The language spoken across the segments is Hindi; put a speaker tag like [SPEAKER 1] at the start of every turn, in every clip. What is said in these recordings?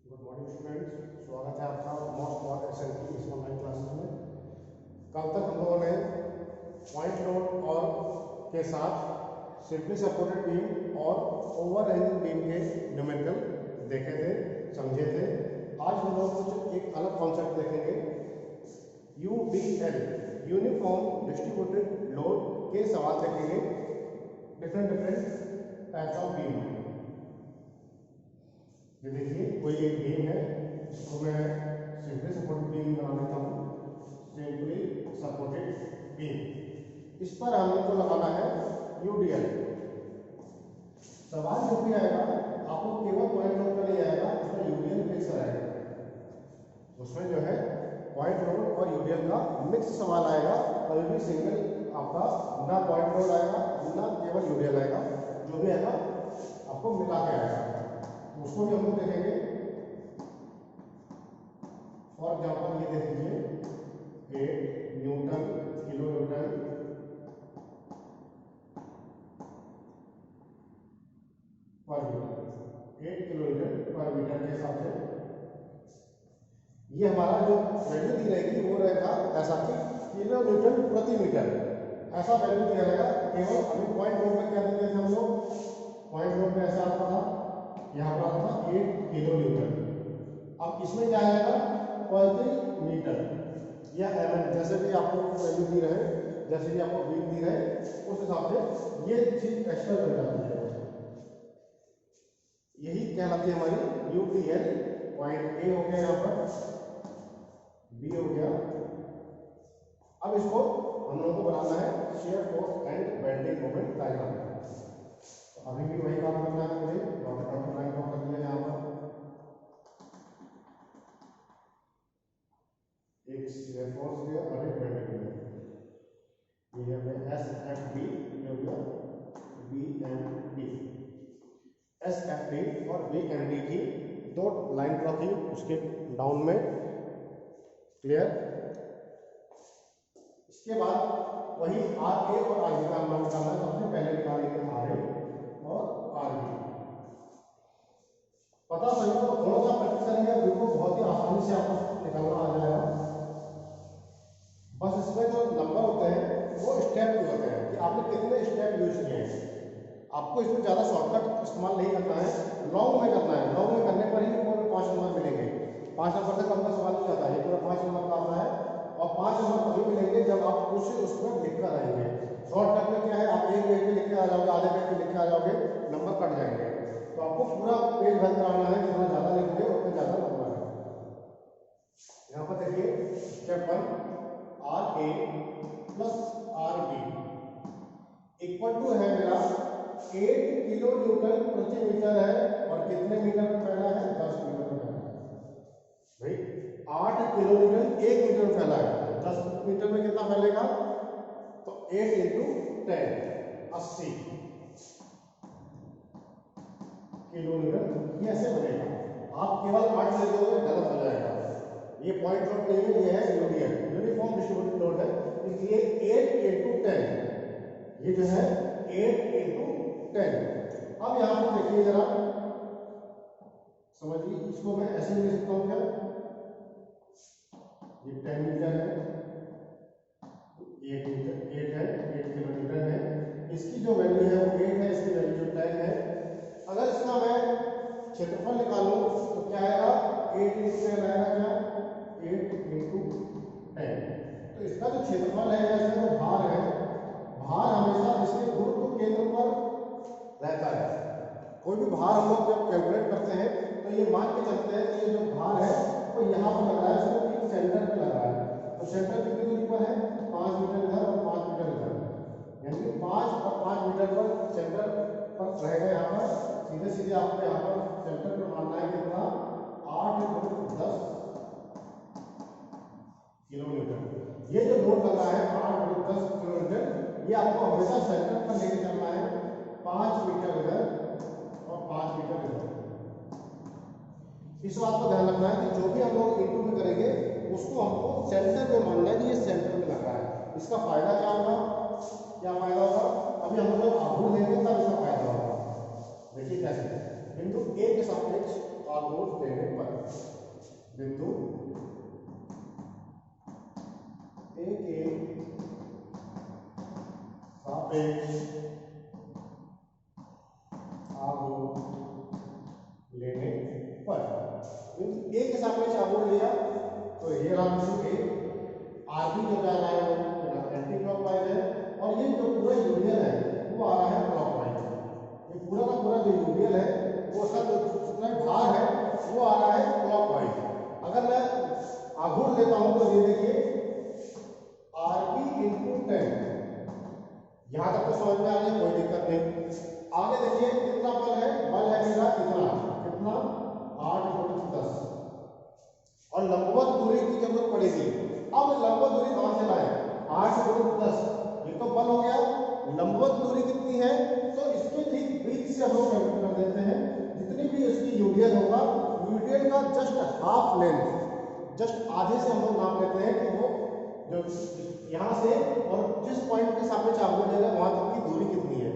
[SPEAKER 1] गुड मॉर्निंग स्टूडेंट्स, स्वागत है आपका मॉस्ट फॉर एसएनटी इस ऑनलाइन क्लासेस में। कल तक हम लोगों ने पॉइंट लोड और के साथ सिंपली सपोर्टेड बीम और ओवर हैंगिंग बीम के न्यूमेरिकल देखे थे, समझे थे। आज हम लोग कुछ एक अलग कॉन्सेप्ट देखेंगे, यूडीएल यूनिफॉर्म डिस्ट्रीब्यूटेड लोड के सवाल देखेंगे। डिफरेंट टाइप्स ऑफ बीम है। ये देखिए, कोई एक बीम है, इसको मैं सिंपली सपोर्टेड बीम बना देता हूँ। सिंपली सपोर्टेड बीम, इस पर हम लोग को लगाना है यूडीएल। सवाल जो भी आएगा आपको केवल पॉइंट लोड का नहीं आएगा, उसमें यूडीएल मिक्स आएगा। उसमें जो है पॉइंट लोड और यूडीएल का मिक्स सवाल आएगा। कभी भी सिंगल आपका ना पॉइंट लोड आएगा ना केवल यूडीएल आएगा, जो भी आएगा आपको मिला के आएगा। उसको भी हम लोग देखेंगे। फॉर एग्जाम्पल ये देख लीजिए, 8 न्यूटन किलो न्यूटन पर मीटर, 8 किलो न्यूटन पर मीटर के हिसाब से ये हमारा जो वैल्यू दी रहेगी वो रहेगा ऐसा कि किलो न्यूटन प्रति मीटर, ऐसा वैल्यू दिया रहेगा। केवल अभी पॉइंट लोड में क्या देते थे हम लोग, पॉइंट लोड में ऐसा आता था, यहाँ पर आता था 8 किलो न्यूटन। अब इसमें क्या आएगा, प्रति मीटर या एमएम, जैसे भी आपको वैल्यू दी रहे, जैसे भी आपको बीम दी रहे, उस हिसाब से ये चीज एक्स्ट्रा बन जाती है। यही कहलाती है हमारी यूटीएल। पॉइंट ए हो गया, यहाँ पर बी हो गया। अब इसको हम लोगों को बनाना है shear force and bending moment diagram. तो अभी भी वही काम करना है मुझे, डॉट लाइन ड्रॉ कर दिया यहाँ पर। एक शियर फोर्स दिया और एक बेंडिंग मोमेंट। ये है एस एफ डी, ये हो गया B M D. S F D और बी एम डी की दो लाइन ड्रॉ की, उसके डाउन में, क्लियर। इसके बाद वही आर ए और आर बी का मान निकालना है। सबसे पहले निकालेंगे आर ए और आर बी। पता सही तो थोड़ा सा प्रैक्टिस करेंगे, बिल्कुल बहुत ही आसानी से आपको निकालना आ जाएगा। बस इसमें जो नंबर होते हैं वो स्टेप के होते हैं कि आपने कितने स्टेप यूज किए हैं। आपको इसमें ज़्यादा शॉर्टकट इस्तेमाल नहीं करना है, लॉन्ग में करना है। लॉन्ग में करने पर ही पूरे 5 नंबर मिलेंगे। 5 नंबर से कम का सवाल नहीं आता है, पूरा 5 नंबर का आता है। और 5 नंबर तभी मिलेंगे जब आप कुछ उसमें लिख कर आएंगे। शॉर्टकट में क्या है, आप एक पेज पे लिख के आ जाओगे, आधे पेज पे लिख के आ जाओगे, नंबर कट जाएंगे। तो आपको पूरा पेज भर कराना है, जितना ज़्यादा लिखोगे उतने ज़्यादा नंबर है। यहाँ पर देखिए, step 1, R A plus R B equal to है मेरा 8 किलो न्यूटन प्रति मीटर है, और कितने मीटर में फैला है, 10 मीटर में फैला है। भाई 8 किलो न्यूटन 1 मीटर में फैला है, 10 मीटर में कितना फैलेगा, तो 8 इंटू 10 80 किलो न्यूटन। ये ऐसे बनेगा। आप केवल 8 ले दोगे गलत हो जाएगा। ये पॉइंट लोड नहीं है, ये है यूडीएल, यूनिफॉर्म डिस्ट्रीब्यूटेड लोड है, इसलिए 8 इंटू 10, ये जो है 8 इंटू 10। अब यहाँ पर देखिए जरा, समझिए, इसको मैं ऐसे लिख सकता हूँ क्या, ये 10 मीटर है, 8 मीटर, 8 है, 8 किलोमीटर है। इसकी जो वैल्यू है वो 8 है, इसकी वैल्यू 10 है। अगर इसका मैं क्षेत्रफल निकालूं तो क्या आएगा, 8 इंटू 10 आएगा, क्या 8 इंटू 10। तो इसका जो क्षेत्रफल है, इसका जो भार है, भार हमेशा इसके गुरुत्व केंद्र पर रहता है। कोई भी भार हम लोग जब कैलकुलेट करते हैं तो ये मान के चलते हैं कि ये जो भार है वो यहाँ पर लग रहा है, इसको ठीक सेंटर पे लग रहा है। तो सेंटर कितनी दूरी पर है, 5 मीटर इधर और 5 मीटर इधर, यानी कि 5 और 5 मीटर पर सेंटर पर रहेगा। यहाँ पर सीधे सीधे आपको यहाँ पर सेंटर पर मानना है कितना, 8 गुणित 10 किलोमीटर। ये जो लोड लग रहा है 8 गुणित 10 किलोमीटर, ये आपको हमेशा सेंटर पर लेके चलना है। 5 मीटर इधर और 5 मीटर इधर। इस बात को ध्यान रखना है कि जो भी हम लोग इंटू में करेंगे उसको हमको सेंटर में मानना है कि ये सेंटर में लग रहा है। इसका फायदा क्या होगा, क्या फायदा होगा, अभी हम लोग आघूर्ण देंगे तब इसका फायदा होगा। देखिए कैसे, बिंदु ए के सापेक्ष आघूर्ण देने पर आघूर्ण लेने पर। ए के सापेक्ष आघूर्ण लिया तो ये रहा ए, आरबी जो जा रहा है वो एंटी क्लॉकवाइज है, और ये जो पूरा यूनियन है वो आ रहा है क्लॉकवाइज। ये पूरा का पूरा जो यूनियन है वो उसका जो जितना भाग है वो आ रहा है क्लॉकवाइज। अगर मैं आघूर्ण लेता हूं तो ये देखिए आरबी इंटू 10, यहां तक तो समझ में आ गया, कोई दिक्कत नहीं। आगे देखिए कितना बल है मेरा इतना, कितना 8/10, और लंबवत दूरी की जरूरत पड़ेगी। अब लंबवत दूरी कहां से लाए, 8/10, ये तो बल हो गया। लंबवत दूरी कितनी है, तो इसके ठीक बीच से हम लोग कैलकुलेट कर देते हैं, जितनी भी इसकी यूनियन होगा, यूनियन का जस्ट हाफ लेंथ, जस्ट आधे से हम लोग नाप लेते हैं कि वो जो यहाँ से और जिस पॉइंट के सापेक्ष आघूर्ण लेगा वहां तक की दूरी कितनी है।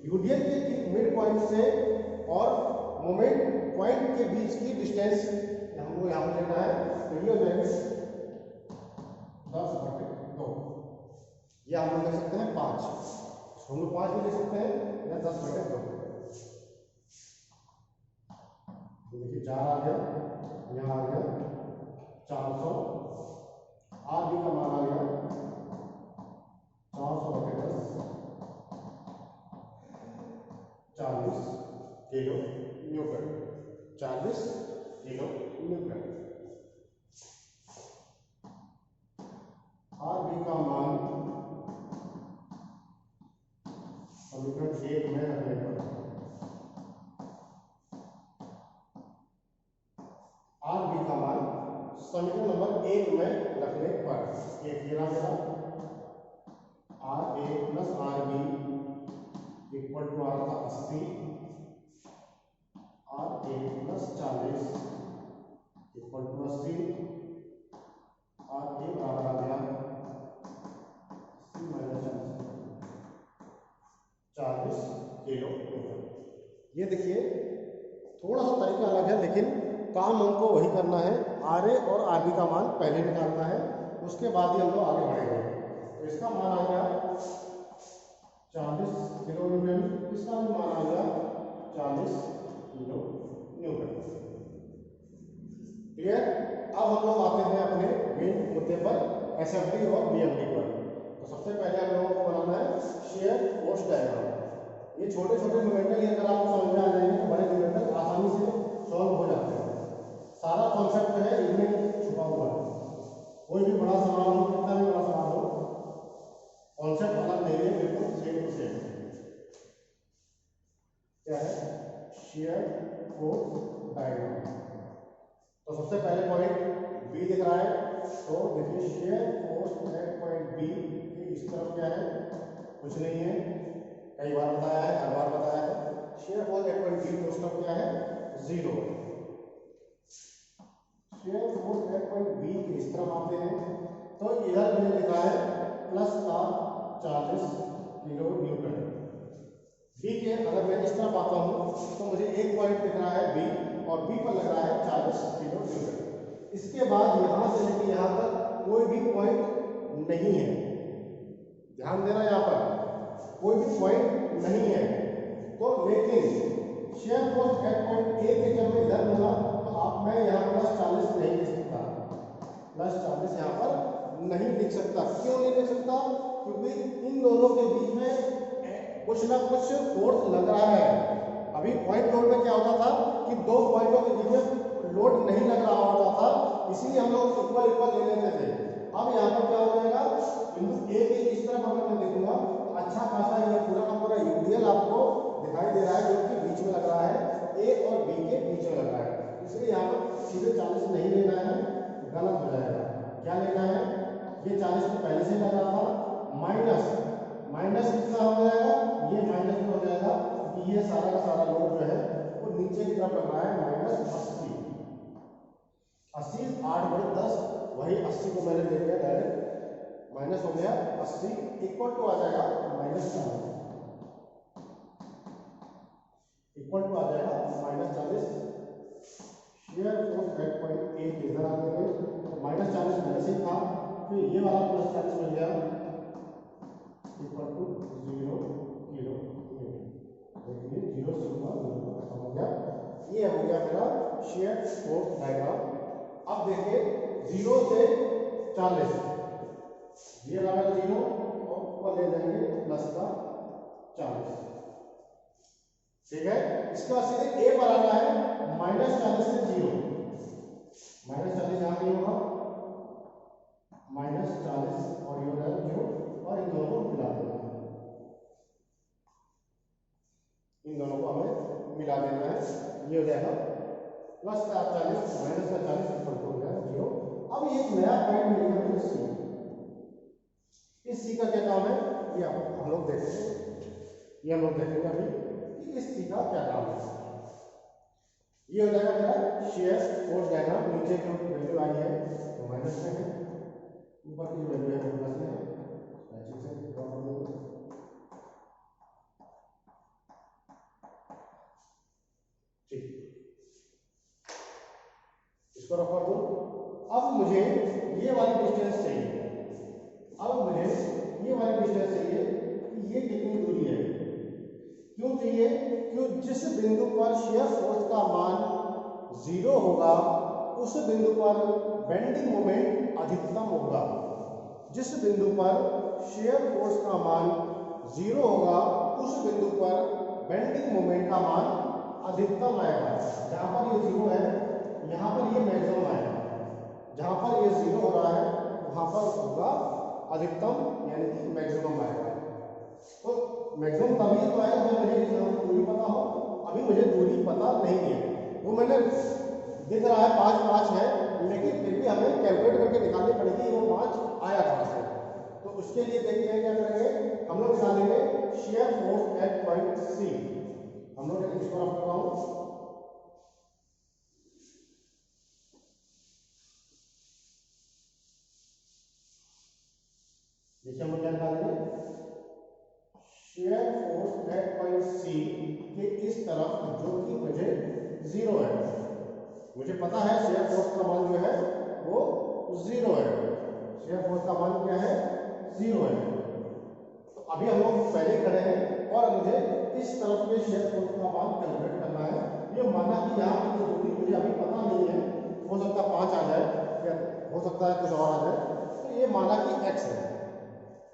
[SPEAKER 1] यूनियन के ठीक मिड पॉइंट से और मोमेंट पॉइंट के बीच की डिस्टेंस हमको यहाँ पर लेना है, तो ये हो जाएगा 10/2। ये हम लोग ले सकते हैं 5, हम लोग 5 भी ले सकते हैं या 10/2। देखिए 4 आ गया, यहाँ आ गया 400, आर बी का मान आ गया 400/10, 40 kilo newton, 40 kilo newton. R B का मान समीकरण 1 में रखने पर, आर बी का मान समीकरण नंबर 1 में रखने पर एक ये रहा R A plus R B equal to आ रहा था 80, R A plus 40 equal to 80, R A बराबर आ गया 80 - 40 किलो न्यूटन। ये देखिए थोड़ा सा तरीका अलग है, लेकिन काम हमको वही करना है। आर ए और आर बी का मान पहले निकालना है, उसके बाद ही हम लोग आगे बढ़ेंगे। तो इसका मान आ गया 40 किलो न्यूटन, इसका भी मान आ गया 40 किलो न्यूटन। क्लियर। अब हम लोग आते हैं अपने मेन मुद्दे पर, एसएफडी और बीएमडी पर। तो सबसे पहले हम लोगों को बनाना है शेयर फोर्स डायग्राम। ये छोटे छोटे न्यूमेरिकल अगर आपको समझ में आ जाएंगे तो बड़े न्यूमेरिकल आसानी से सॉल्व हो जाते हैं। सारा कॉन्सेप्ट जो है इनमें छुपा हुआ है। कोई भी बड़ा सवाल हो, कितना भी बड़ा सवाल हो, कॉन्सेप्ट अलग नहीं है, बिल्कुल सेम टू सेम। क्या है शेयर फोर्स डायग्राम। तो सबसे पहले पॉइंट बी दिख रहा है, तो देखिए shear force at point B के इस तरफ क्या है, कुछ नहीं है, कई बार बताया है, हर बार बताया है। Shear force at point B के उस तरफ क्या है, 0 है। Shear force at point B के इस तरफ आते हैं तो इधर मैंने लिखा है प्लस का 40 किलो न्यूटन। बी के अगर मैं इस तरफ आता हूं तो मुझे एक पॉइंट दिख रहा है बी, और बी पर लग रहा है 40 किलो न्यूटन। इसके बाद यहां से लेकर यहां तक कोई भी पॉइंट नहीं है, ध्यान देना, यहां पर कोई भी पॉइंट नहीं है। तो लेकिन शेयर फोर्स एट पॉइंट ए के जब मैं इधर लूंगा तो आप मैं यहाँ प्लस 40 नहीं लिख सकता, प्लस 40 यहाँ पर नहीं लिख सकता। क्यों नहीं लिख सकता, क्योंकि इन दोनों के बीच में कुछ ना कुछ फोर्स लग रहा है। अभी पॉइंट लोड में क्या होता था कि दो पॉइंटों के बीच में लोड नहीं लग रहा होता था, इसीलिए हम लोग इक्वल इक्वल ले लेते थे। अब यहाँ पर क्या हो जाएगा, बिंदु ए के इस तरफ अगर मैं देखूंगा तो अच्छा खासा ये पूरा का पूरा यूडीएल आपको दिखाई दे रहा है, जो कि बीच में लग रहा है, ए और बी के बीच में लग रहा है। इसलिए यहाँ पर सीधे 40 नहीं लेना है, गलत हो जाएगा। क्या लेना है, ये 40 तो पहले से लग रहा था, माइनस माइनस कितना हो जाएगा, ये माइनस में हो जाएगा, क्योंकि ये सारा का सारा लोड जो है वो नीचे की तरफ लग रहा है, -80। 80 8/10, वही 80 को मैंने ले लिया डायरेक्ट, माइनस हो गया 80 इक्वल टू आ जाएगा -40, इक्वल टू आ जाएगा -40। शेयर फोर्स एट पॉइंट ए के इधर आ गए, -40 पहले से ही था, फिर ये वाला +40 मिल गया, इक्वल टू 0 किलो न्यूटन। देखिए 0 से हुआ ये हो गया मेरा शेयर फोर्स डायग्राम। अब देखिए 0 से 40, ये लगा 0 और ऊपर ले जाएंगे प्लस का 40, ठीक है। इसके बाद सीधे ए पर आना है -40 से 0, -40 यहाँ नहीं होगा, -40 और ये हो जाएगा 0 और इन दोनों को मिला देना है, इन दोनों को हमें मिला देना है, ये हो जाएगा प्लस का 40 माइनस का 40 इक्वल टू हो जाएगा 0। अब ये एक नया पॉइंट मिलेगा मुझे सी, इस सी का क्या काम है ये हम लोग देखेंगे, ये हम लोग देखेंगे अभी कि इस सी का क्या काम है। ये हो जाएगा मेरा शेयर फोर्स डायग्राम। नीचे जो वैल्यू आई है वो माइनस में है, ऊपर की जो वैल्यू है वो प्लस में है, मैचिंग से ड्रॉ कर दूंगा। ठीक, इसको रख कर दूं। अब मुझे ये वाली डिस्टेंस चाहिए, अब मुझे ये वाली डिस्टेंस चाहिए कि ये कितनी दूरी है। क्यों चाहिए? क्यों जिस बिंदु पर शेयर फोर्स का मान 0 होगा उस बिंदु पर बेंडिंग मोमेंट अधिकतम होगा। जिस बिंदु पर शेयर फोर्स का मान 0 होगा उस बिंदु पर बेंडिंग मोमेंट का मान अधिकतम आएगा। जहां पर ये 0 है यहां पर ये मैक्सिमम आएगा, जहां पर ये 0 हो रहा है वहां पर होगा अधिकतम यानी कि मैक्सिमम आएगा। तो मैक्सिमम तभी तो आएगा जब मुझे दूरी पता हो। अभी मुझे दूरी पता नहीं है, वो मैंने दिख रहा है 5 5 है, लेकिन फिर भी हमें कैलकुलेट करके निकालनी पड़ेगी वो 5 आया कहां से। तो उसके लिए देखते हैं क्या करेंगे, हम लोग निकालेंगे shear force at point C. हम लोग इसको रफ कर रहा हूं, देखिए हम लोग क्या निकालेंगे, shear force at point C के इस तरफ जो कि मुझे 0 है, मुझे पता है शेयर फोर्स का मान जो है वो 0 है, शेयर फोर्स का मान क्या है 0 है। तो अभी हम लोग पहले खड़े हैं और मुझे इस तरफ के शेयर फोर्स का मान कैलकुलेट करना है। ये माना कि यहाँ की जो दूरी मुझे अभी पता नहीं है, हो सकता है 5 आ जाए या हो सकता है कुछ और आ जाए, तो ये माना कि x है।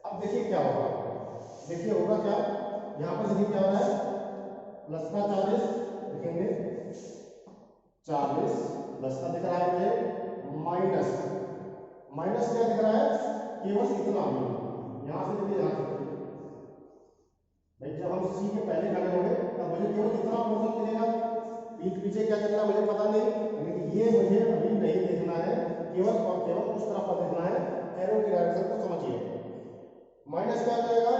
[SPEAKER 1] अब देखिए क्या होगा, देखिए होगा क्या, यहाँ पर देखिए क्या हो रहा है प्लस का 40 लिखेंगे, 40 प्लस का दिख रहा है मुझे, माइनस माइनस क्या दिख रहा है केवल इतना भी, यहाँ से देखिए यहाँ से भाई जब हम सी के पहले खड़े होंगे तब मुझे केवल इतना पोर्शन मिलेगा, पीठ पीछे क्या चल रहा है मुझे पता नहीं, यानी कि ये मुझे अभी नहीं देखना है, केवल और केवल उस तरफ पर देखना है, एरो की डायरेक्शन को समझिए। माइनस क्या हो जाएगा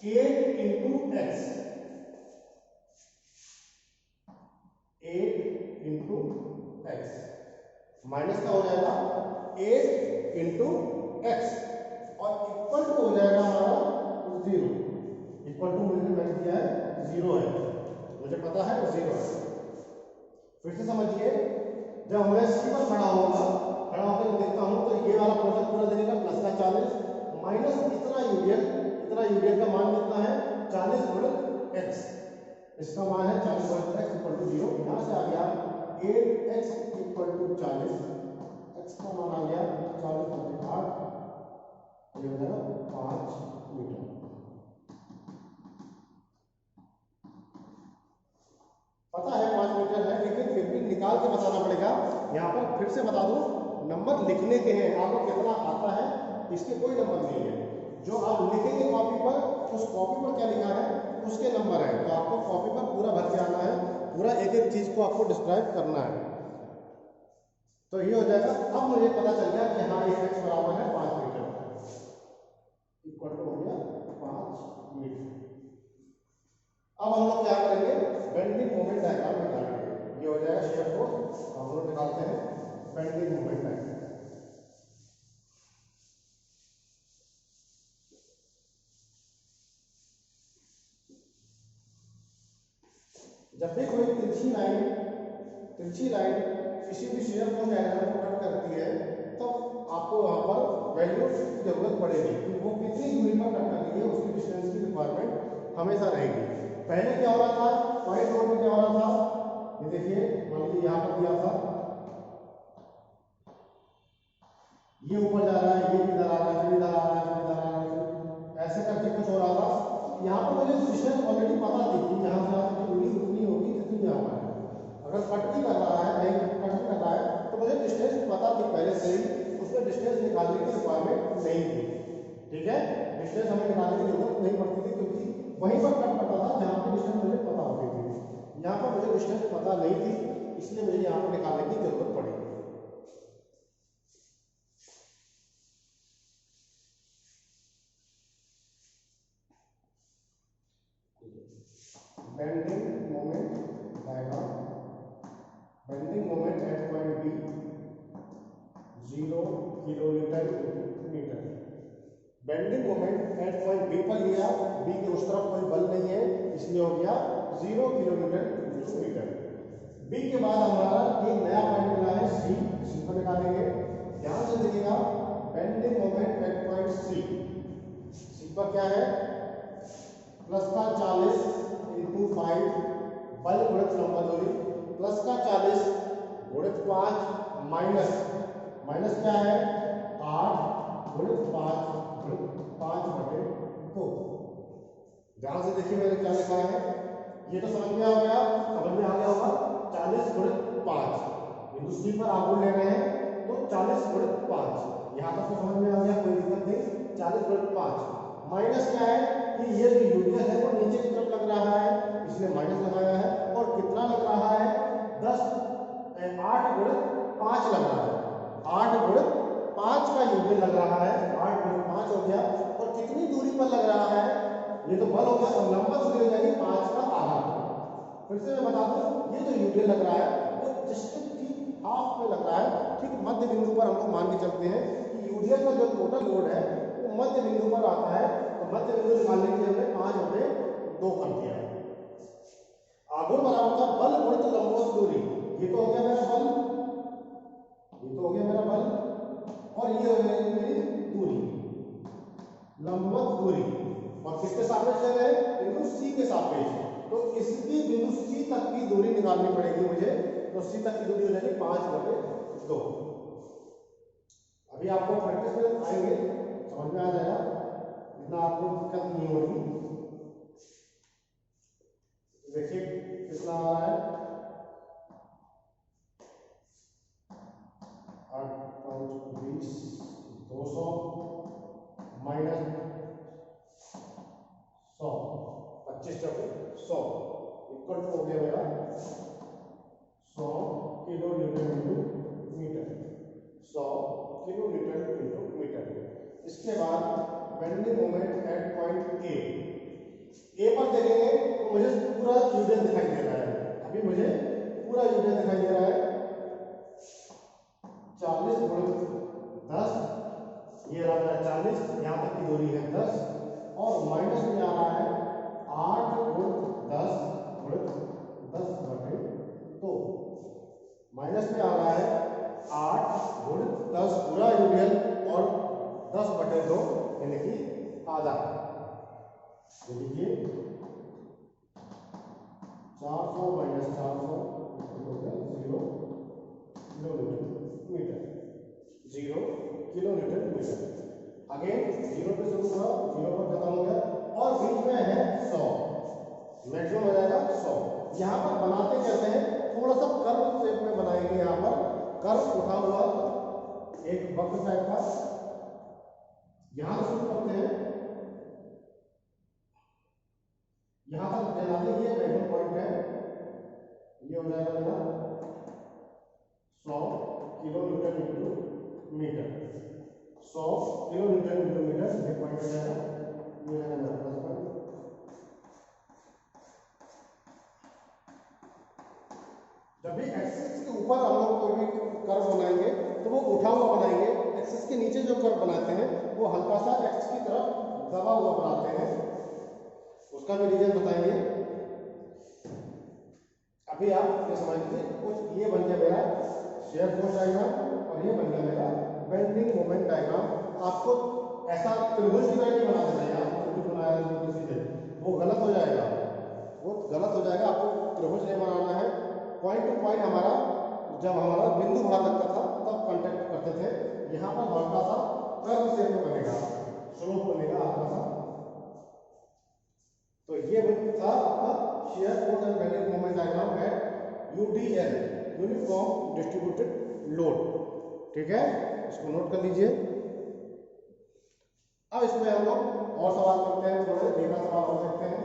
[SPEAKER 1] 8 into x, 8 into x, minus का हो जाएगा 8 इंटू एक्स और इक्वल टू हो जाएगा हमारा 0, इक्वल टू मैंने दिया है 0 है, मुझे पता है 0 है। फिर से समझिए, जब मैं सी पर खड़ा होकर देखता हूं तो ये वाला पोर्शन पूरा देगा प्लस का 40 माइनस इतना यूरियल का मान कितना है 40 गुणन एक्स, इसका मान है 40 गुणन एक्स इक्वल टू 0। यहां से आ गया 8x इक्वल टू 40, x का मान आ गया 40 बटे 8, ये हो जाएगा 5 मीटर। पता है 5 मीटर है, लेकिन फिर भी निकाल के बताना पड़ेगा। यहाँ पर फिर से बता दूं, नंबर लिखने के हैं, आपको कितना आता है इसके कोई नंबर नहीं है, जो आप लिखेंगे कॉपी पर, उस कॉपी पर क्या लिखा है उसके नंबर है, तो आपको कॉपी पर पूरा भर के आना है, पूरा एक एक चीज को आपको डिस्क्राइब करना है। तो ये हो जाएगा, अब मुझे पता चल गया कि हाँ ये x बराबर है 5 मीटर, इक्वल टू हो गया 5 मीटर। अब हम लोग क्या करेंगे, बेंडिंग मोमेंट डायग्राम निकालेंगे, ये हो जाएगा शेयर फोर्स, हम लोग निकालते हैं बेंडिंग मोमेंट डायग्राम। जब भी कोई तिरछी लाइन किसी भी शेयर फोर्स डायग्राम को कट करती है तब आपको वहां पर वैल्यू की जरूरत पड़ेगी कि वो कितनी दूरी पर कट कर रही है, उसकी डिस्टेंस की रिक्वायरमेंट हमेशा रहेगी। पहले क्या हो रहा था, पॉइंट नोट में क्या हो रहा था, आपको निकालने की जरूरत पड़ेगी। Bending moment diagram, bending moment at point B 0 kilometre metre. Bending moment at point B पर लिया, बी के उस तरफ कोई बल नहीं है, इसलिए हो गया 0 किलोमीटर मीटर। बी के बाद हमारा एक नया पॉइंट मिला है सी, सी पर निकालेंगे। ध्यान से देखिएगा, bending moment at point C, C पर क्या है, प्लस का 40 इंटू 5 बल गुणित लंबा दूरी, प्लस का 40 गुणित 5 माइनस, माइनस क्या है 8 गुणित 5 गुणित 5/2। ध्यान से देखिए मैंने क्या लिखा है, ये तो समझ में आ गया, समझ में आ गया होगा। 40 गुणित 5 बिंदु सी पर आप ले रहे हैं तो 40 गुणित 5, यहां तक तो समझ में आ गया, कोई दिक्कत नहीं। 40 गुणित 5 माइनस क्या है कि ये जो यूनिट है वो नीचे की तरफ लग रहा है, इसलिए माइनस लगाया है। और कितना लग रहा है 8 गुणित 5 लग रहा है, 8 गुणित 5 का यूनिट लग रहा है, 8 गुणित 5 हो गया। और कितनी दूरी पर लग रहा है, ये तो बल हो गया, और लंबा दूरी हो जाएगी 5 का आधा। फिर से मैं बता दूं, ये जो यूनिट लग रहा है वो जस्ट ठीक हाफ में लग रहा है, ठीक मध्य बिंदु पर हम लोग मान के चलते हैं कि यूनिट का जो टोटल लोड है वो मध्य बिंदु पर आता है। तो मध्य बिंदु निकालने के लिए हमने 5/2 कर दिया है। आघूर्ण बराबर था बल गुणित लंबवत दूरी, ये तो हो गया मेरा बल, ये तो हो गया मेरा बल, और ये हो गई मेरी दूरी, लंबवत दूरी। और किसके सापेक्ष है, बिंदु सी के सापेक्ष। तो इसकी बिंदु सी तक की दूरी निकालनी पड़ेगी मुझे, तो सी तक की दूरी हो जाएगी 5/2। अभी आपको प्रैक्टिस में आएंगे, समझ में आ जाएगा, इतना आपको दिक्कत नहीं होगी। देखिए कितना आ रहा है, 8 5 20 200 माइनस 100 25 चौके 100 इक्वल टू हो गया मेरा 100 kilo newton into metre, 100 kilo newton into metre. इसके बाद bending moment at point A पर देखेंगे तो मुझे पूरा यूनिट दिखाई दे रहा है। अभी मुझे पूरा यूनिट दिखाई दे रहा है, 40 गुणित 10, ये रहा मेरा 40, यहाँ तक की दूरी है 10, और माइनस में आ रहा है 8 गुणित 10 गुणित 10/2, माइनस में आ रहा है 8 गुणित 10 पूरा यूनिट और 10/2 यानी कि आधा। तो देखिए 400 माइनस 400 हो गया 0 kilo newton metre, 0 kilo newton metre. Again 0 पे शुरू हुआ, 0 पर खत्म हो गया, और बीच में है 100, मैक्सिमम हो जाएगा 100। यहाँ पर बनाते कैसे हैं, थोड़ा सा कर्व शेप में बनाएंगे। यहाँ पर कर्व उठा हुआ एक वक्र टाइप का, यहाँ शुरू करते हैं, यहाँ तक जलाते ही मैक्सिमम पॉइंट है, ये हो जाएगा मेरा 100 kilo newton into metre, 100 kilo newton into metre, ये पॉइंट हो जाएगा, ये है मेरा प्लस पॉइंट। जब भी एक्सिस के ऊपर हम लोग कोई भी कर्व बनाएंगे तो वो उठा हुआ बनाएंगे, एक्सिस के नीचे जो कर्व बनाते हैं वो हल्का सा एक्सिस की तरफ दबा हुआ बनाते हैं, उसका भी रीजन बताएंगे। अभी आप ये समझ लीजिए, कुछ ये बन गया मेरा शेयर फोर्स डायग्राम, और ये बन गया मेरा बेंडिंग मोमेंट डायग्राम। आपको ऐसा त्रिभुज की तरह नहीं बना देना है, आपको त्रिभुज बनाया है सीधे, वो गलत हो जाएगा, वो गलत हो जाएगा। आपको त्रिभुज नहीं बनाना है, पॉइंट टू पॉइंट हमारा जब हमारा बिंदु वहां तक का था तब कांटेक्ट करते थे, यहाँ पर हल्का सा कर्व शेप में बनेगा, स्लोप बनेगा हल्का सा। तो ये था आपका shear force and bending moment diagram eight UDL, uniform distributed load. ठीक है, इसको नोट कर लीजिए। अब इसमें हम लोग और सवाल करते हैं, थोड़े देखा सवाल और देखते हैं।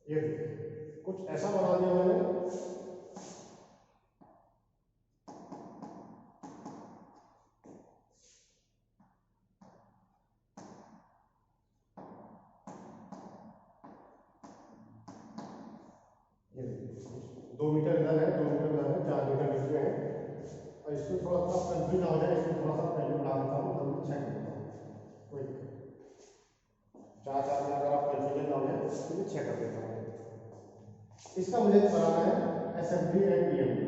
[SPEAKER 1] ये देखिए कुछ ऐसा बना दिया मैंने। ये देखिए 2 मीटर इधर है, 2 मीटर इधर है, 4 मीटर बीच में है। और इसमें थोड़ा सा कंफ्यूज ना हो जाए, इसमें थोड़ा सा पहले बना देता हूँ, जल्दी चेक करता हूँ। कोई 4 में अगर आप कंफ्यूजन ना हो जाए तो मैं चेक कर देता हूँ। इसका मुझे बनाना है एसएफडी एंड पीएमडी।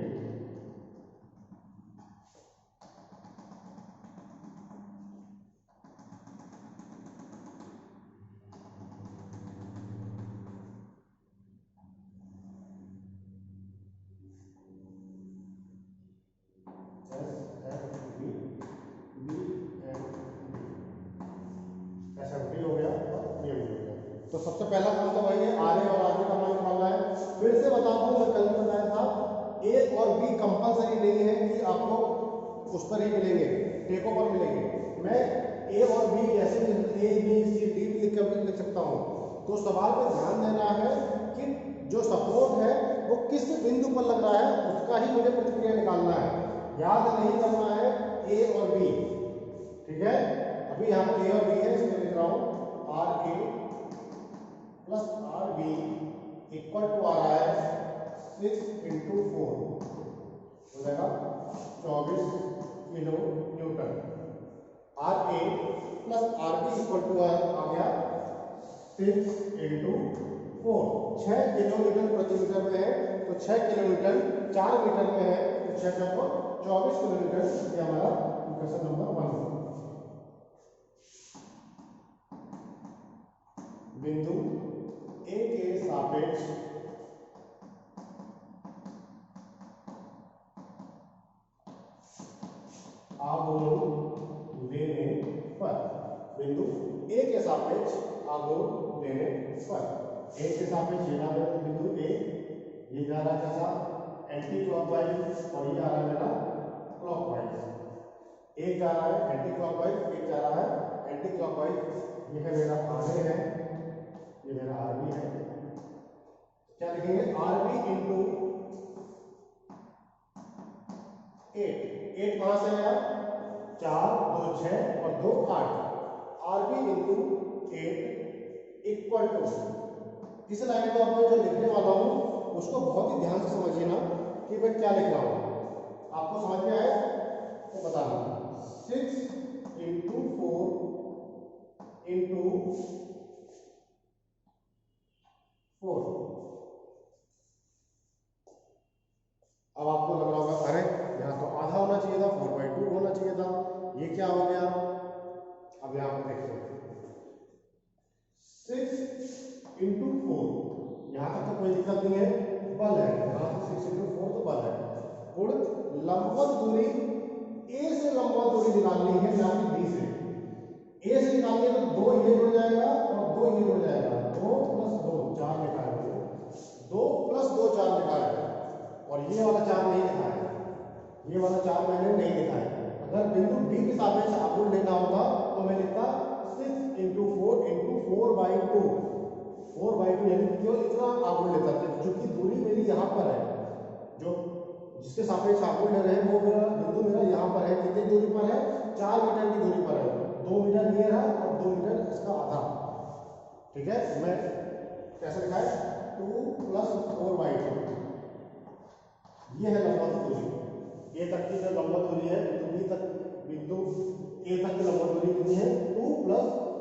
[SPEAKER 1] एसएफडी हो गया और पीएमडी हो गया। तो सबसे पहला काम तो वही है, आरए और आरबी का मान निकालना है। फिर से बता दूं, मैं कल भी बताया था, ए और बी कंपलसरी नहीं है कि आपको उस पर ही मिलेंगे, टेकों पर मिलेंगे। मैं ए और बी कैसे ए बी सी डी लिख सकता हूँ। तो सवाल पे ध्यान देना है कि जो सपोर्ट है वो किस बिंदु पर लग रहा है, उसका ही मुझे प्रतिक्रिया निकालना है। याद नहीं करना है ए और बी, ठीक है। अभी यहाँ पर ए और बी है, इसमें लिख रहा हूँ R A plus R B equal to आ रहा है 6 × 4 हो जाएगा 24 kilo newton. R A plus R B equal to आ गया 6 × 4, 6 किलोमीटर प्रति मीटर में है, तो 6 किलोमीटर 4 मीटर में है, तो 6 का 24 किलोमीटर। ये हमारा क्वेश्चन नंबर 1 है। बिंदु ए के सापेक्ष आघूर्ण लेने पर, बिंदु ए के सापेक्ष आघूर्ण लेने पर, ए के सापेक्ष ये रहा बिंदु ए, ये जा रहा है कैसा एंटी क्लॉकवाइज और ये आ रहा है मेरा क्लॉकवाइज। एक जा रहा है एंटी क्लॉकवाइज, एक जा रहा है एंटी क्लॉकवाइज। ये है मेरा आर ए है, ये मेरा आरबी है। क्या लिखेंगे आरबी इंटू 8, 8 कहां से आया 4 2 6 और 2 8, आरबी इंटू 8 इक्वल टू, इस लाइन को आपको जो लिखने वाला हूं उसको बहुत ही ध्यान से समझिए ना कि मैं क्या लिख रहा हूं। आपको समझ में आए तो बताना। 6 × 4 अब आपको लग रहा होगा अरे यहाँ तो आधा होना चाहिए था, 4/2 होना चाहिए था, ये क्या हो गया। अब यहाँ पर देखिए 6 × 4, यहाँ तक तो कोई दिक्कत नहीं है, बल है यहाँ से 6 × 4 तो बल है। और लंबवत दूरी ए से लंबवत दूरी निकालनी है, ना कि बी से। ए से निकालनी है तो 2 ये जुड़ जाएगा और 2 ये जुड़ जाएगा, 2 + 2 4 लिखा है, 2 + 2 4 लिखा है। और ये वाला 4 नहीं लिखा है, ये वाला 4 मैंने नहीं लिखा है। अगर बिंदु डी के सापेक्ष आघूर्ण लेना होता तो मैं लिखता 6 × 4 × 4/2, 4/2 यानी केवल इतना आघूर्ण लेता था। क्योंकि दूरी मेरी यहाँ पर है, जो जिसके सापेक्ष आघूर्ण ले रहे हैं वो मेरा बिंदु मेरा यहाँ पर है। कितनी दूरी पर है 4 मीटर की दूरी पर है, 2 मीटर ये रहा और 2 मीटर इसका आधा, ठीक है। मैं कैसे लिखा है 2 + 4/2, ये है लंबवत दूरी। ए तक की जो लंबवत दूरी है बिंदु बी तक, बिंदु ए तक की लंबवत दूरी कितनी है 2 +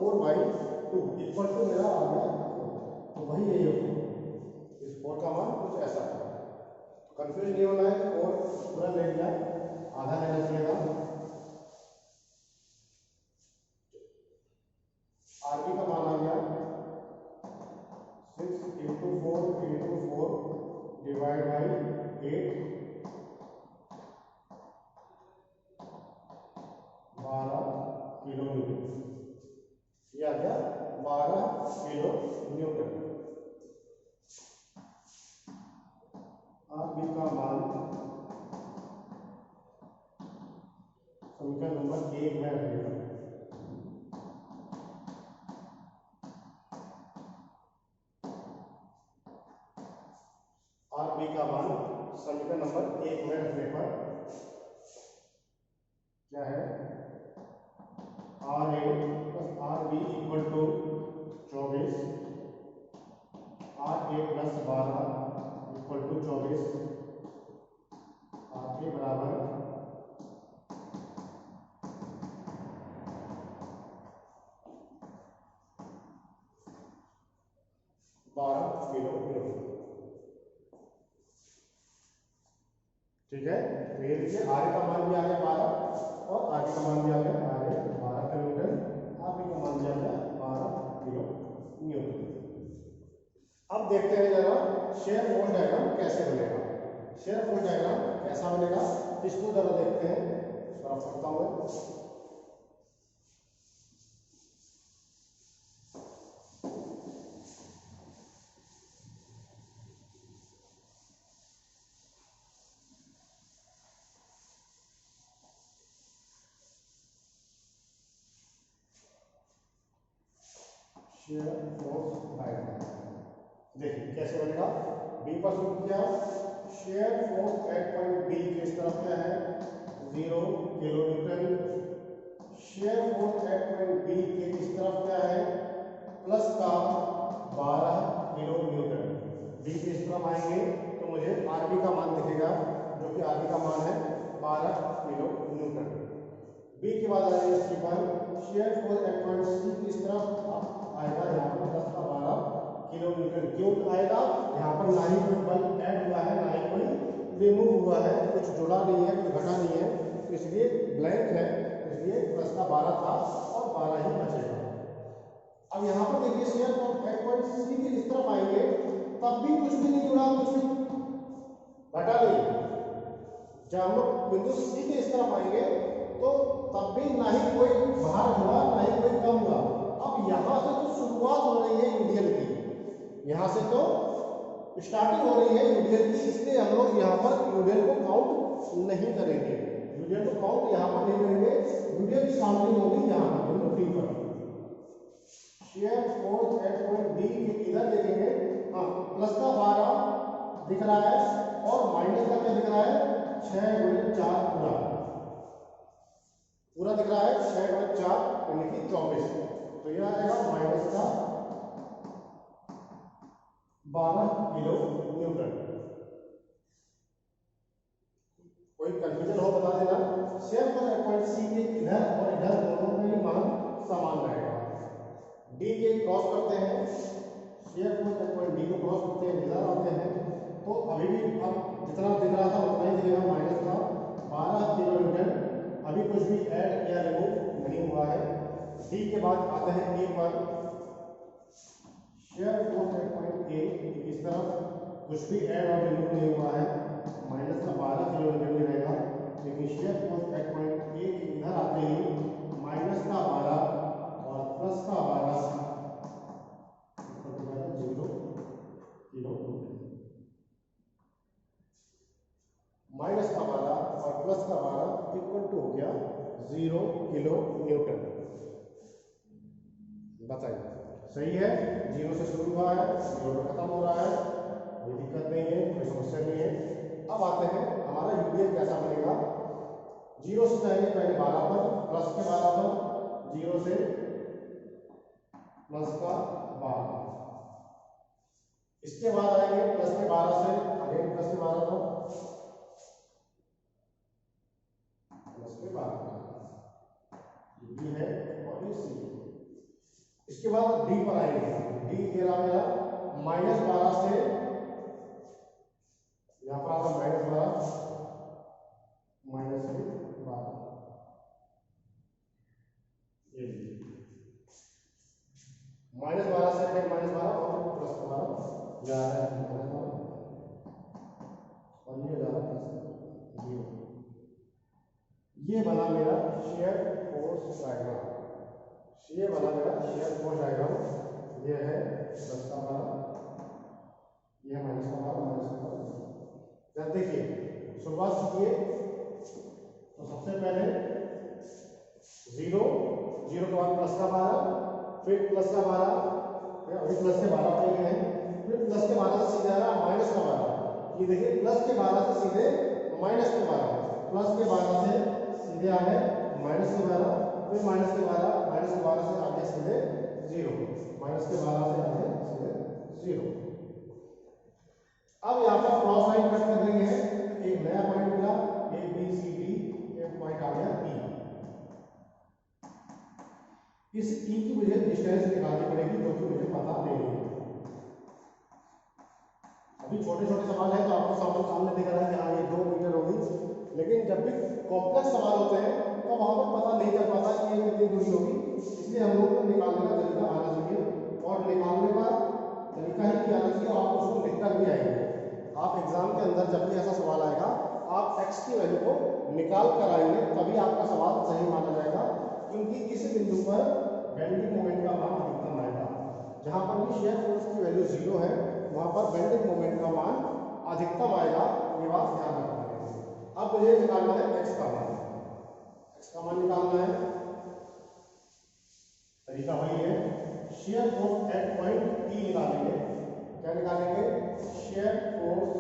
[SPEAKER 1] 4/2 इक्वल टू मेरा आ गया 4। तो वही है ये 4, इस 4 का मान कुछ ऐसा है। तो कंफ्यूज नहीं होना है, 4 पूरा ले लिया, आधा लेना चाहिए था। आरबी का मान आ गया 6 × 4 × 4 डिवाइड बाई 8, 12 किलोमीटर। ये आ गया 12 किलो न्यूटन। आरबी का मान समीकरण नंबर 1 में रखेगा। R3 बराबर 12 किलो न्यूटन। ठीक है, तो ये देखिए आर का मान भी आ गया 12 और आर का मान भी आ गया आर 12 किलो न्यूटन, आर का मान भी आ गया 12 किलो न्यूटन। अब देखते हैं जरा शेयर फोर्स डायग्राम कैसे बनेगा। शेयर फोर्स डायग्राम कैसा बनेगा इसको जरा देखते हैं। तरफ करता हूँ शेयर फोर्स डायग्राम। देखिए कैसे बनेगा। बी पर शुरू किया, shear force at point B के इस तरफ क्या है 0 kilo newton. Shear force at point B के इस तरफ क्या है प्लस का 12 किलो न्यूटन। बी के इस तरफ आएंगे तो मुझे आरबी का मान दिखेगा जो कि आरबी का मान है 12 किलो न्यूटन। बी के बाद आएंगे सी पर, shear force at point C की इस तरफ आएगा यहाँ पर प्लस का 12 किलो न्यूटन। क्यों आएगा, यहाँ पर ना ही कोई बल ऐड हुआ है ना ही कोई रिमूव हुआ है, कुछ जुड़ा नहीं है कुछ घटा नहीं है, तो इसलिए ब्लैंक है, इसलिए प्लस का 12 था और 12 ही बचेगा। अब यहाँ पर देखिए shear force at point C की इस तरफ आएंगे तब भी कुछ भी नहीं जुड़ा, कुछ भी घटा नहीं। जब हम लोग बिंदु सी के इस तरफ आएंगे तो तब भी ना ही कोई बाहर जुड़ा ना ही कोई कम हुआ। अब यहां से तो शुरुआत हो रही है यूडियल की, यहां से तो स्टार्टिंग हो रही है यूडियल की, इसलिए हम लोग यहाँ पर यूडियल को काउंट नहीं करेंगे। यूडियल को काउंट यहाँ पर नहीं करेंगे, यूडियल की काउंटिंग होगी यहाँ पर बिंदु डी पर। Shear force at point B के इधर देखेंगे, हाँ प्लस का 12 दिख रहा है और माइनस का क्या दिख रहा है 6×4 पूरा दिख रहा है 6×4 यानी कि 24। तो यह आएगा माइनस का 12 किलो न्यूटन। कोई कंफ्यूजन हो बता देना। Shear force at point C के इधर और इधर दोनों का ही मान समान रहेगा। डी के क्रॉस करते हैं, share force at point D को क्रॉस करते हैं, इधर आते हैं तो अभी भी अब जितना दिख रहा था उतना ही दिखेगा माइनस का 12 किलो न्यूटन। अभी कुछ भी ऐड या रिमूव नहीं हुआ है। डी के बाद आते हैं ए पर, शेयर फोर्स एट पॉइंट ए इस तरफ कुछ भी ऐड और रिमूव नहीं हुआ है, माइनस का 12 किलो न्यूटन ही रहेगा। लेकिन शेयर फोर्स एट पॉइंट ए के इधर आते ही माइनस का 12 और प्लस का 12 0 किलो न्यूटन। माइनस का 12 और प्लस का 12 इक्वल टू हो गया 0 किलो न्यूटन। बताइए सही है, 0 से शुरू हुआ है 0 पे खत्म हो रहा है, कोई दिक्कत नहीं है, कोई समस्या नहीं है। अब आते हैं हमारा यूडियल कैसा बनेगा। 0 से जाएंगे पहले 12 पर, प्लस के 12 पर, 0 से प्लस का 12, इसके बाद आएंगे प्लस के 12 से आगे प्लस के 12 पर, प्लस के 12 डी है और ये सी। इसके बाद डी पर आएंगे, डी दे रहा मेरा माइनस 12 से, यहां पर आता माइनस 12 माइनस के 12 ये माइनस 12 से फिर माइनस 12 और प्लस 12 जा रहा है माइनस 12 और ये जा रहा है प्लस 0। ये बना मेरा शेयर फोर्स डायग्राम। ये वाला मेरा शेयर फोर्स डायग्राम ये है प्लस का 12, ये माइनस का 12 माइनस का 12। जब देखिए शुरुआत कीजिए तो सबसे पहले 0 0 के बाद प्लस का 12, फिर प्लस का 12, अभी प्लस के 12 पे हैं, फिर प्लस के 12 से सीधे आ रहा माइनस का 12। ये देखिए प्लस के 12 से सीधे माइनस के 12, प्लस के 12 से सीधे आ गए माइनस के 12, फिर माइनस के 12 से आगे सीधे 0, माइनस के 12 से आगे सीधे 0। अब यहाँ पर क्रॉस लाइन कट कर रही है, एक नया पॉइंट मिला, ए बी सी डी, एक पॉइंट आ गया ई। इस ई की मुझे डिस्टेंस निकालनी पड़ेगी, जो कि मुझे पता नहीं है। अभी छोटे छोटे सवाल है तो आपको सामने दिख रहा है कि हाँ ये 2 मीटर होगी, लेकिन जब भी कॉम्प्लेक्स सवाल होते हैं तो वहां पर पता नहीं चल पाता कि ये कितनी दूरी होगी। इसलिए हम लोग को निकालने का तरीका आना चाहिए, और निकालने का तरीका ही आना चाहिए। आप उसको लिखकर भी आएंगे। आप एग्जाम के अंदर जब भी ऐसा सवाल आएगा, आप x की वैल्यू को निकाल कर आएंगे, तभी आपका सवाल सही माना जाएगा। क्योंकि इस बिंदु पर बेंडिंग मोमेंट का मान अधिकतम आएगा। जहां पर भी शेयर फोर्स की वैल्यू 0 है, वहां पर बेंडिंग मोमेंट का मान अधिकतम आएगा। ये बात ध्यान रखना है। अब मुझे निकालना है x का मान। x का मान निकालना है, तरीका वही है, shear force at point P निकालेंगे। क्या निकालेंगे? Shear force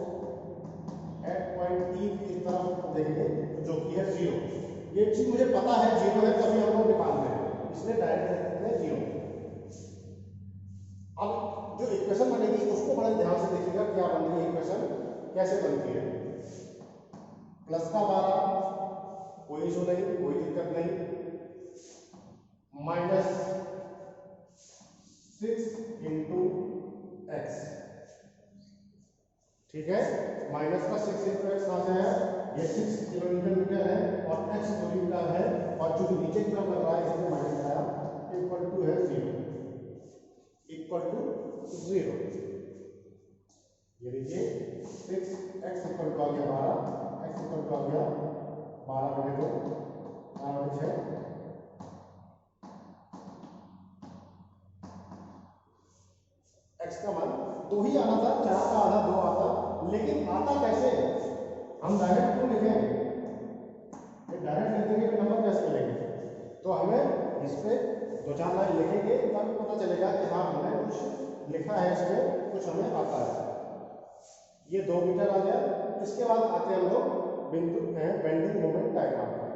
[SPEAKER 1] at point P की तरफ देखेंगे, जो कि है 0। ये चीज मुझे पता है 0 है, तभी हम लोग निकाल रहे हैं, इसलिए डायरेक्ट लिख देते हैं 0। अब जो इक्वेशन बनेगी उसको बड़े ध्यान से देखिएगा, क्या बन रही है इक्वेशन, कैसे बनती है। प्लस का 12, कोई इशू नहीं, कोई दिक्कत नहीं, माइनस 6 इंटू एक्स, ठीक है। माइनस का 6 इंटू एक्स कहां से है? ये 6 किलोमीटर मीटर है और एक्स दूरी का है, और चूंकि नीचे की तरफ लग रहा है इसलिए माइनस आया, इक्वल टू है 0, इक्वल टू 0। ये लीजिए 6x इक्वल टू आ गया 12, x इक्वल टू आ गया 12/2, 12/6। x का मान 2 ही आना था, 4 का आधा 2 आता, लेकिन आता कैसे? हम डायरेक्ट क्यों लिखें? डायरेक्ट लिख देंगे तो नंबर कैसे मिलेंगे? तो हमें इस पे 2-4 लाइन लिखेंगे, तब पता चलेगा कि हाँ हमने कुछ लिखा है, इसमें कुछ हमें आता है। ये 2 मीटर आ गया। इसके बाद आते हैं हम लोग बिंदु बेंडिंग मोमेंट डायग्राम पर।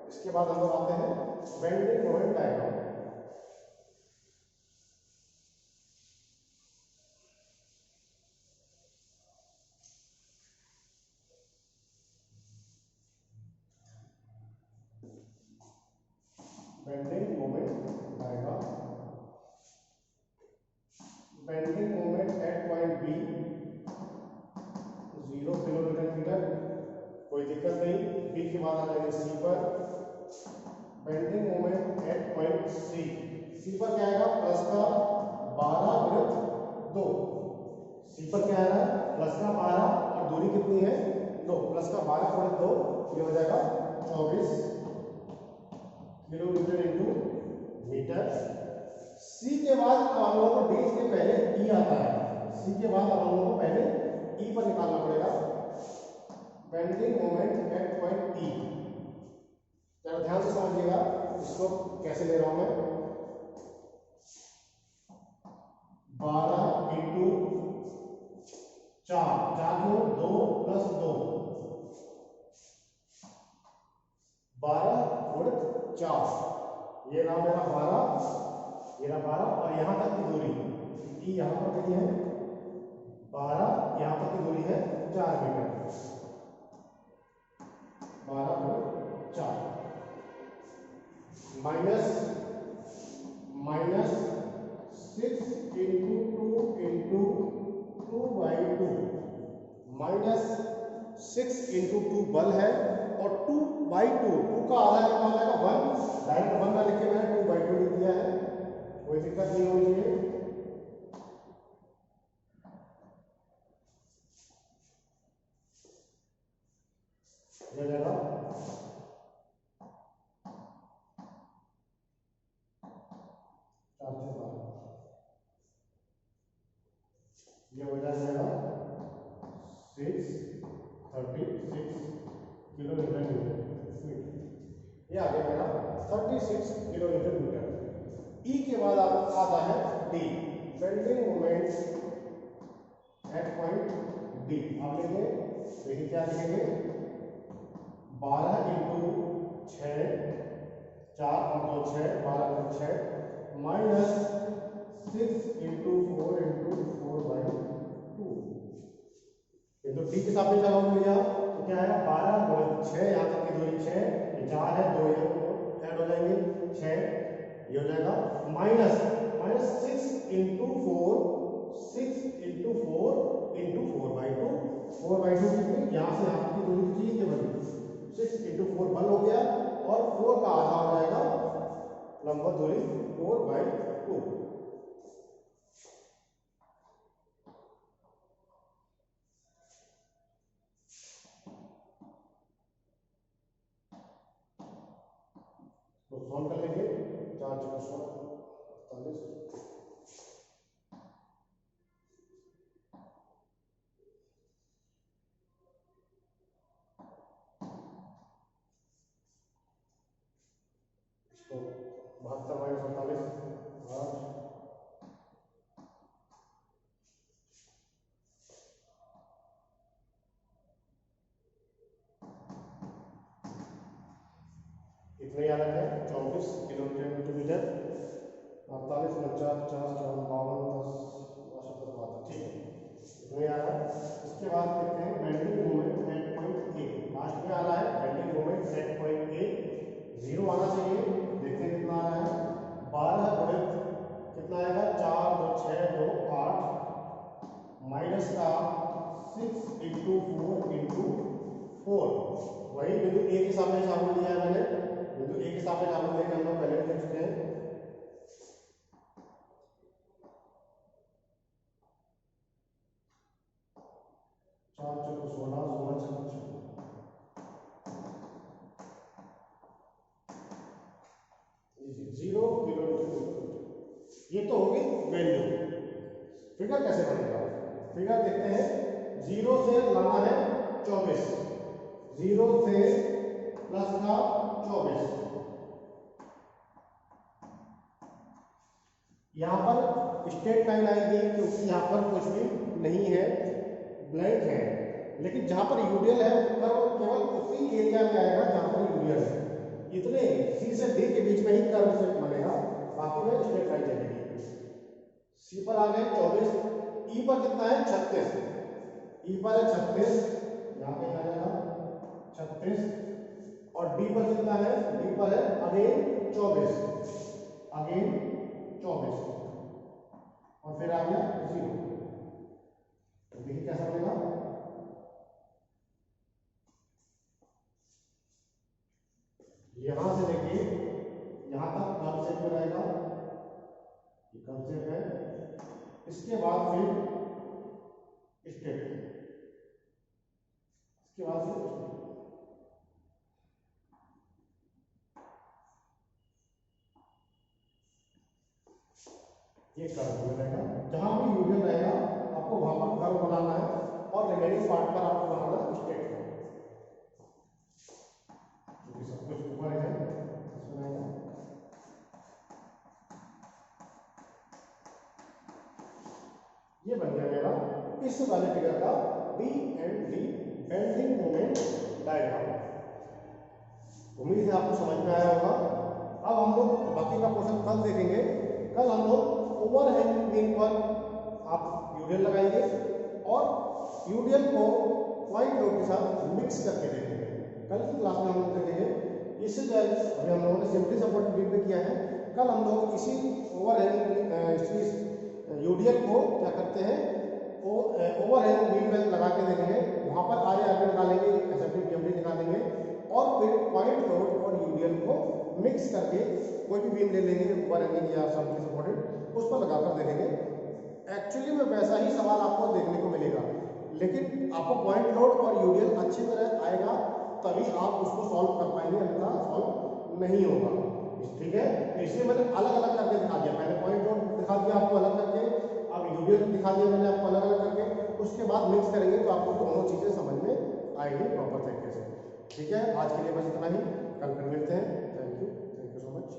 [SPEAKER 1] इसके बाद हम लोग आते हैं bending moment diagram. Bending moment diagram, bending moment at point B 0 kilometre metre, कोई दिक्कत नहीं। बी के बाद आ जाएंगे सी पर। Bending moment at point C, C पर क्या आएगा? प्लस का 12/2। सी पर क्या आएगा? प्लस का 12, और दूरी कितनी है? 2, प्लस का 12/2, ये हो जाएगा 24 किलोमीटर इंटू मीटर। सी के बाद अब हम लोगों को डी के पहले ई आता है। सी के बाद अब हम लोगों को पहले ई पर निकालना पड़ेगा। बेंडिंग मोमेंट एट पॉइंट ई, जरा ध्यान से समझिएगा इसको कैसे ले रहा हूं मैं। 12 इंटू 4, 4 को 2 प्लस 2, 12/4, ये रहा मेरा 12, ये रहा 12, और यहां तक की दूरी ई यहां पर कितनी है? 12, यहां तक की दूरी है 4 metre, 12/4 minus 6 into 2 into 2/2, minus 6 into 2 बल है, और 2/2, 2 का आधा कितना हो जाएगा? 1। डायरेक्ट 1 ना लिख के मैंने 2/2 लिख दिया है, कोई दिक्कत नहीं होनी चाहिए। ये जगह 4 से 12, ये हो जाएगा 636 किलोमीटर मीटर, ये आ गया मेरा 36 किलोमीटर मीटर। ई के बाद आप आता है D, bending moment at point D. आप लिखेंगे, देखिए क्या लिखेंगे? 12 इंटू 6, 4 और 2 6, 12/6, माइनस 6 इंटू 4 इंटू 4/2, तो टी के सापेक्ष अगर हम लिया तो क्या आएगा 12 गुणित 6, यहाँ तक की दूरी 6, ये 4 है, 2 ये ऐड हो जाएंगे 6, ये हो जाएगा माइनस 6 इंटू 4, 6 इंटू 4 इंटू 4/2, 4/2 कितनी, यहाँ से यहाँ की दूरी कितनी है बनी, 6 इंटू 4 बल हो गया, और 4 का आधा हो जाएगा लंबवत दूरी 4/2। तो सॉल्व कर लेंगे, 4 4 48, तो 72 - 48 8, इतने याद रखें 24 किलोमीटर, 48 49 50 54 52 10 12 ठीक है, इतने याद है। इसके बाद देखते हैं bending moment at point A, last में आ रहा है बेंडिंग मोमेंट एट पॉइंट ए, 0 आना चाहिए, देखते हैं कितना आ रहा है, 12 गुणित कितना आएगा, 4 2 6 2 8 माइनस का 6 इंटू 4 इंटू 4, वही बिंदु ए के सामने साबुन लिया है मैंने, बिंदु ए के सामने साबुन लेके हम लोग पहले देख चुके हैं। 4 चौको 16 16 छक्के 0 किलोमीटर, ये तो होगी वैल्यू। फिगर कैसे बनेगा, फिगर देखते हैं, 0 से लाना है 24, 0 से प्लस का 24, यहाँ पर स्ट्रेट लाइन आएगी क्योंकि यहाँ पर कुछ भी नहीं है, ब्लैंक है, लेकिन जहाँ पर यूडियल है कर्व केवल उसी एरिया में आएगा जहाँ पर यूडियल है, इतने सी से डी के बीच में ही कर्व से बनेगा, बाकी में स्ट्रेट लाइन चलेगी। सी पर आ गए 24, ई पर कितना है 36, ई पर है 36, यहाँ पे आ जाएगा 36, और डी पर कितना है, डी पर है अगेन 24, अगेन 24, और फिर आ गया 0, तो देखिए कैसा बनेगा, यहां से देखिए यहां तक कर्व शेप में रहेगा, ये कर्व शेप है, इसके बाद फिर स्ट्रेट, इसके बाद फिर ये कर्व में रहेगा, जहां भी यूनियन रहेगा आपको वहां पर कर्व बनाना है, और रिमेनिंग पार्ट पर आपको बनाना स्ट्रेट कर्व, क्योंकि सब कुछ ऊपर है इसमें रहेगा। ये बन गया मेरा इस वाले फिगर का B and D bending moment diagram. उम्मीद है आपको समझ में आया होगा। अब हम लोग बाकी का पोर्शन कल देखेंगे। कल हम लोग ओवरहैंगिंग बीम पर आप यूडियल लगाएंगे और यूडियल को पॉइंट लोड के साथ मिक्स करके देखेंगे। कल की क्लास में हम लोग देखेंगे इससे जो अभी हम लोगों ने सिंपली सपोर्टेड बीम पे किया है, कल हम लोग इसी ओवरहैंगिंग यूडियल को क्या करते हैं, ओवरहैंगिंग बीम पे लगा के देखेंगे, वहां पर आगे आगे निकालेंगे, एसएफटी पीएमडी निकालेंगे, और फिर पॉइंट लोड और यूडियल को मिक्स करके कोई भी बीम ले लेंगे ओवरहैंगिंग या सिंपली सपोर्टेड, उस पर लगाकर देखेंगे। एक्चुअली में वैसा ही सवाल आपको देखने को मिलेगा, लेकिन आपको पॉइंट लोड और यूडियल अच्छी तरह आएगा तभी आप उसको सॉल्व कर पाएंगे, अन्यथा सॉल्व नहीं होगा। ठीक है, तो इसलिए मैंने अलग अलग करके दिखा दिया, पहले पॉइंट लोड दिखा दिया आपको अलग करके, अब यूडियल दिखा दिया मैंने आपको अलग अलग करके, उसके बाद मिक्स करेंगे तो आपको दोनों चीजें समझ में आएंगी प्रॉपर तरीके से। ठीक है, आज के लिए बस इतना ही, कल फिर मिलते हैं। Thank you so much.